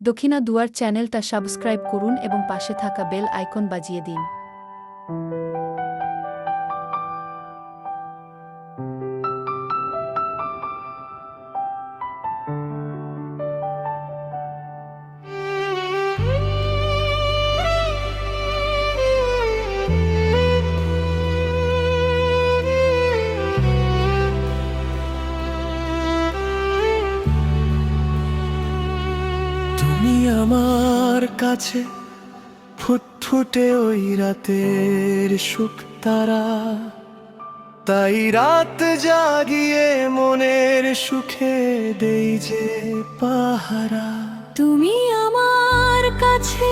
দক্ষিণা দুয়ার চ্যানেলটা সাবস্ক্রাইব করুন এবং পাশে থাকা বেল আইকন বাজিয়ে দিন। তুমি আমার কাছে ফুটফুটে ওই রাতের সুখ তারা, তাই রাত জাগিয়ে মনের সুখে দেই যে পাহারা। তুমি আমার কাছে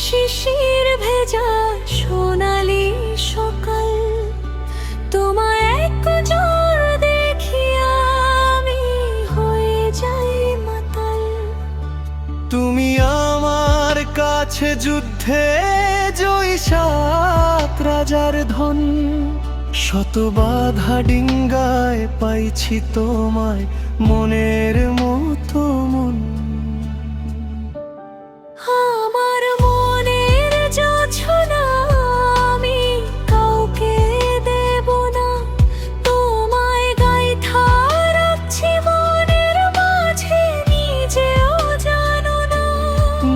শিশির ভেজা সোনালি সকাল, তোমায় এক নজর দেখিয়া আমি হয়ে যাই মাতাল। তুমি আমার কাছে যুদ্ধে জয়ী সাত রাজার ধন, শত বাধা ডিঙ্গায় পাইছি তোমায় মনের মতো মন। আমার মনের জোছনা আমি কাউকে দেব না, তোমায় গাইথা রাখছি মনের মাঝে, নিজেও জানো না।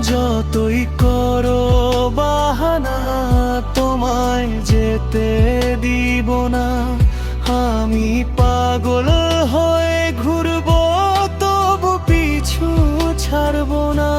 যতই করো বাহানা তোমায় যেতে দিব না, আমি পাগল হয়ে ঘুরবো তবু পিছু ছাড়বো না।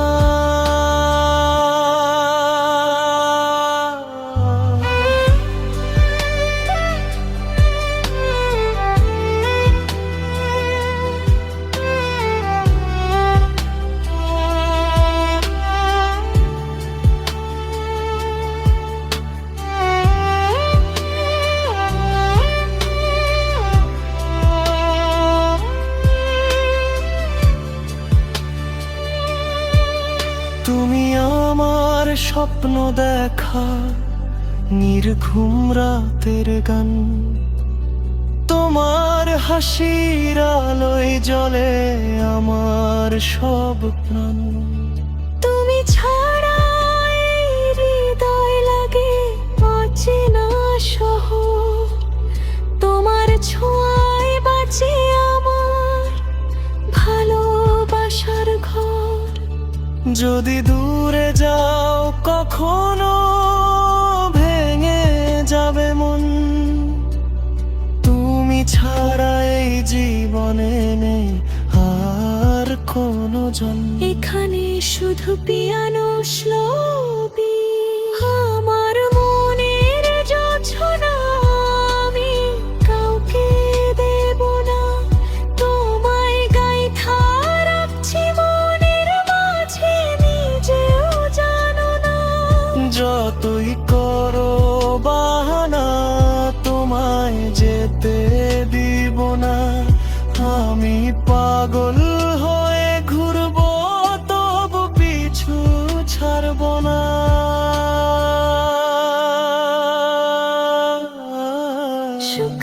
তুমি আমার স্বপ্ন দেখা নির্ঘুম রাতের গান, তোমার হাসির আলোয় জ্বলে আমার সব প্রাণ। তুমি ছাড়া এই হৃদয় লাগে অচেনা শহর, তোমার ছোঁয়ায় বাঁচে আমার ভালোবাসার ঘর। যদি দূরে যাও কখনো ভেঙে যাবে মন, তুমি ছাড়া এই জীবনে নেই আর কোনো জন। এখানে শুধু পিয়ানো শ্লোবি, আমার মনের জোছনা আমি কাউকে দেব না, তোমায় গাইথা রাখছি মনের মাঝে, নিজেও জানো না। যতই করো বাহানা তোমায় যেতে দিব না, আমি পাগল হয়ে ঘুরবো তবু পিছু ছাড়বো না। সুখ